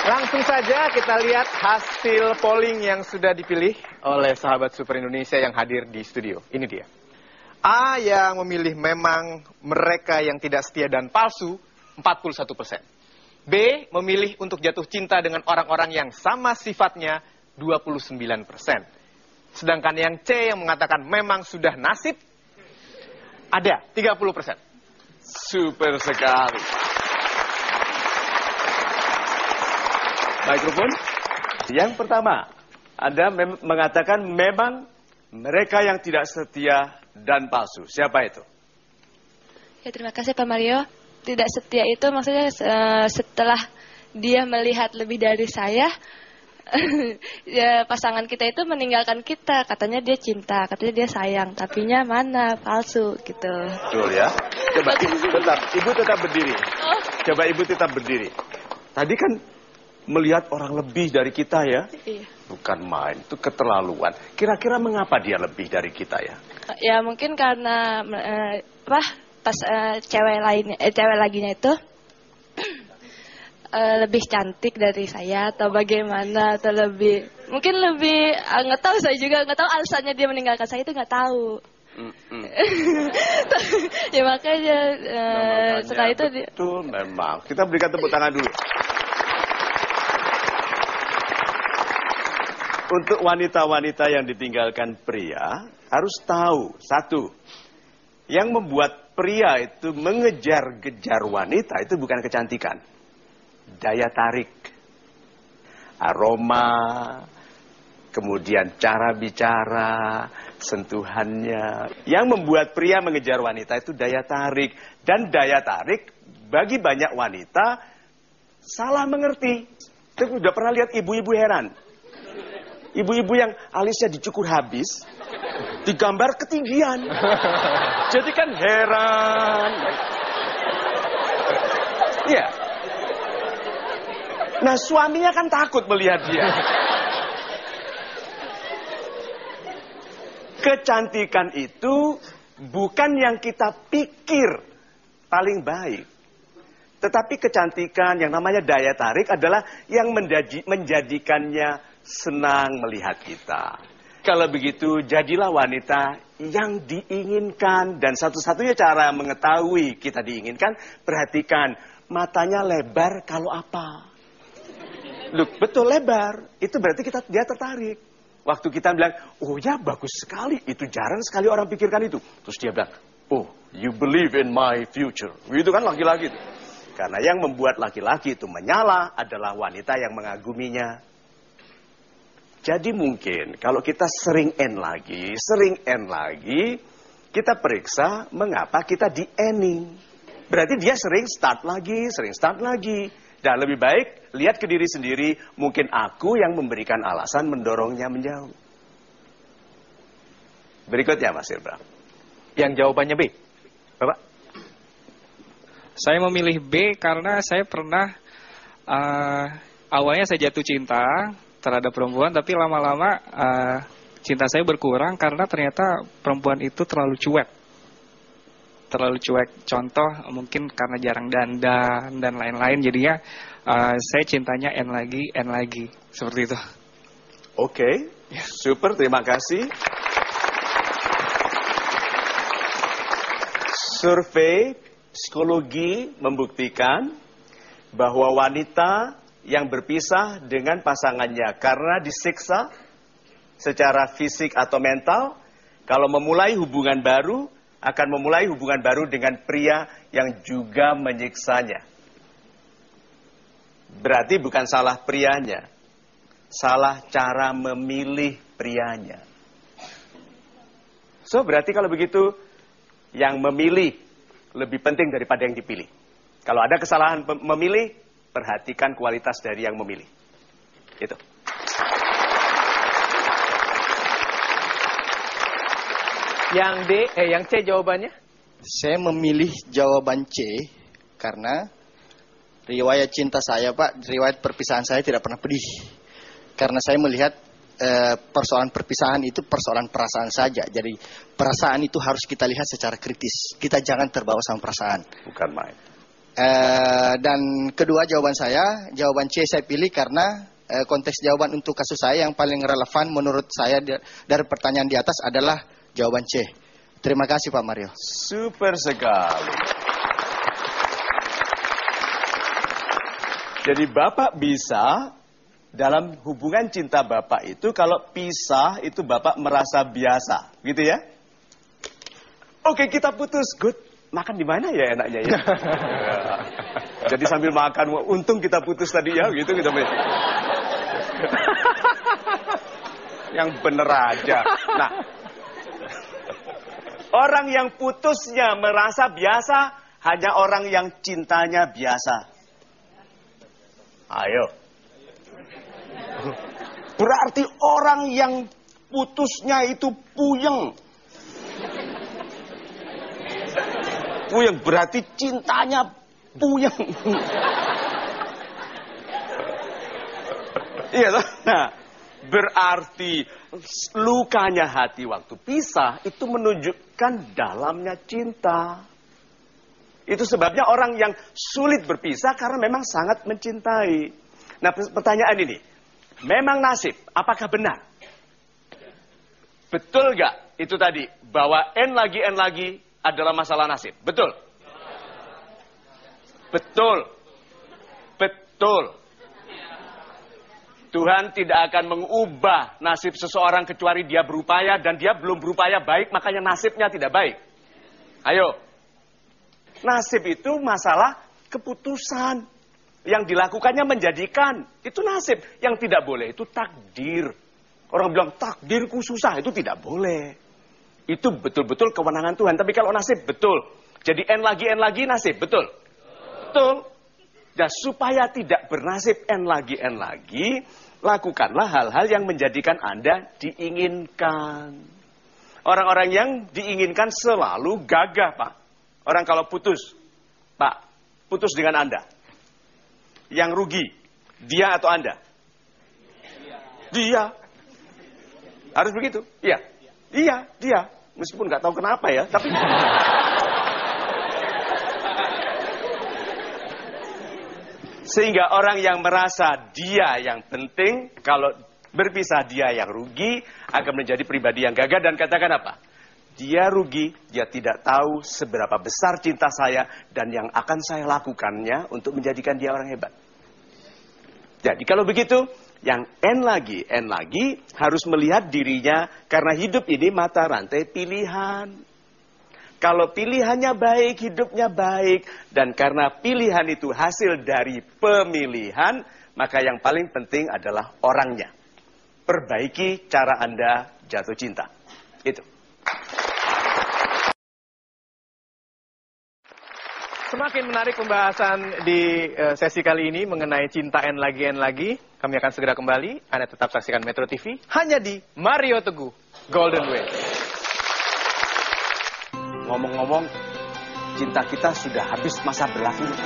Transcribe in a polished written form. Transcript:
Langsung saja kita lihat hasil polling yang sudah dipilih oleh sahabat Super Indonesia yang hadir di studio. Ini dia. A yang memilih memang mereka yang tidak setia dan palsu, 41%. B memilih untuk jatuh cinta dengan orang-orang yang sama sifatnya, 29%. Sedangkan yang C yang mengatakan memang sudah nasib, ada 30%. Super sekali. Baik, Rukun. Yang pertama, Anda mengatakan memang mereka yang tidak setia dan palsu. Siapa itu? Ya, terima kasih Pak Mario. Tidak setia itu maksudnya setelah dia melihat lebih dari saya, ya, pasangan kita itu meninggalkan kita. Katanya dia cinta, katanya dia sayang, tapinya mana, palsu gitu. Betul ya. Coba Ibu tetap berdiri. Coba Ibu tetap berdiri. Tadi kan melihat orang lebih dari kita ya. Iya. Bukan main, itu keterlaluan. Kira-kira mengapa dia lebih dari kita ya? Ya mungkin karena pas cewek laginya itu lebih cantik dari saya atau bagaimana, atau mungkin lebih nggak tahu, saya juga nggak tahu alasannya dia meninggalkan saya, itu nggak tahu. Ya makanya setelah itu betul memang. Kita berikan tepuk tangan dulu. Untuk wanita-wanita yang ditinggalkan pria, harus tahu, satu, yang membuat pria itu mengejar-gejar wanita itu bukan kecantikan. Daya tarik, aroma, kemudian cara bicara, sentuhannya. Yang membuat pria mengejar wanita itu daya tarik. Dan daya tarik bagi banyak wanita salah mengerti. Kita sudah pernah lihat ibu-ibu heran. Ibu-ibu yang alisnya dicukur habis, digambar ketinggian. Jadi kan heran. Iya. Nah, suaminya kan takut melihat dia. Kecantikan itu bukan yang kita pikir paling baik. Tetapi kecantikan yang namanya daya tarik adalah yang menjadikannya senang melihat kita. Kalau begitu, jadilah wanita yang diinginkan. Dan satu-satunya cara mengetahui kita diinginkan, perhatikan, matanya lebar kalau apa. Look, betul lebar. Itu berarti dia tertarik. Waktu kita bilang, oh ya bagus sekali, itu jarang sekali orang pikirkan itu. Terus dia bilang, oh you believe in my future. Itu kan laki-laki itu. Karena yang membuat laki-laki itu menyala adalah wanita yang mengaguminya. Jadi mungkin kalau kita sering end lagi, kita periksa mengapa kita di-ending. Berarti dia sering start lagi. Dan lebih baik lihat ke diri sendiri, mungkin aku yang memberikan alasan mendorongnya menjauh. Berikutnya Mas Irba. Yang jawabannya B. Bapak? Saya memilih B karena saya pernah awalnya saya jatuh cinta terhadap perempuan, tapi lama-lama cinta saya berkurang karena ternyata perempuan itu terlalu cuek. Contoh mungkin karena jarang dandan dan lain-lain, jadinya saya cintanya N lagi seperti itu. Oke, super, terima kasih. Survei psikologi membuktikan bahwa wanita yang berpisah dengan pasangannya karena disiksa secara fisik atau mental, kalau memulai hubungan baru, akan memulai hubungan baru dengan pria yang juga menyiksanya. Berarti bukan salah prianya, salah cara memilih prianya. So, berarti kalau begitu, yang memilih lebih penting daripada yang dipilih. Kalau ada kesalahan memilih, perhatikan kualitas dari yang memilih. Itu. Yang C jawabannya? Saya memilih jawaban C karena riwayat cinta saya, Pak, riwayat perpisahan saya tidak pernah pedih. Karena saya melihat persoalan perpisahan itu persoalan perasaan saja. Jadi perasaan itu harus kita lihat secara kritis. Kita jangan terbawa sama perasaan. Bukan main. Dan kedua jawaban saya, jawaban C saya pilih karena konteks jawaban untuk kasus saya yang paling relevan menurut saya dari pertanyaan di atas adalah jawaban C. Terima kasih Pak Mario. Super sekali. Jadi Bapak bisa dalam hubungan cinta Bapak itu kalau pisah itu Bapak merasa biasa, gitu ya? Oke, kita putus. Good. Makan di mana ya enaknya ya? Jadi sambil makan, untung kita putus tadi ya, gitu kita. Yang bener aja. Nah, orang yang putusnya merasa biasa hanya orang yang cintanya biasa. Ayo. Berarti orang yang putusnya itu puyeng. Puyeng berarti cintanya puyeng. Iya toh? Nah, berarti lukanya hati waktu pisah itu menunjukkan dalamnya cinta. Itu sebabnya orang yang sulit berpisah karena memang sangat mencintai. Nah, pertanyaan ini, memang nasib, apakah benar? Betul gak itu tadi, bahwa N lagi adalah masalah nasib? Betul? Betul. Betul. Tuhan tidak akan mengubah nasib seseorang kecuali dia berupaya, dan dia belum berupaya baik, makanya nasibnya tidak baik. Ayo. Nasib itu masalah keputusan. Yang dilakukannya menjadikan. Itu nasib. Yang tidak boleh itu takdir. Orang bilang takdirku susah, itu tidak boleh. Itu betul-betul kewenangan Tuhan. Tapi kalau nasib, betul. Jadi N lagi nasib, betul? Betul. Dan supaya tidak bernasib N lagi, lakukanlah hal-hal yang menjadikan Anda diinginkan. Orang-orang yang diinginkan selalu gagah, Pak. Orang kalau putus, Pak, putus dengan Anda. Yang rugi, dia atau Anda? Dia. Harus begitu? Iya. Iya, dia. Meskipun nggak tahu kenapa ya, tapi... Sehingga orang yang merasa dia yang penting, kalau berpisah dia yang rugi, akan menjadi pribadi yang gagah dan katakan apa? Dia rugi, dia tidak tahu seberapa besar cinta saya dan yang akan saya lakukannya untuk menjadikan dia orang hebat. Jadi kalau begitu, yang N lagi harus melihat dirinya karena hidup ini mata rantai pilihan. Kalau pilihannya baik, hidupnya baik. Dan karena pilihan itu hasil dari pemilihan, maka yang paling penting adalah orangnya. Perbaiki cara Anda jatuh cinta. Itu. Semakin menarik pembahasan di sesi kali ini mengenai cinta N lagi. Kami akan segera kembali. Anda tetap saksikan Metro TV hanya di Mario Teguh Golden Way. Ngomong-ngomong, cinta kita sudah habis masa berlakunya.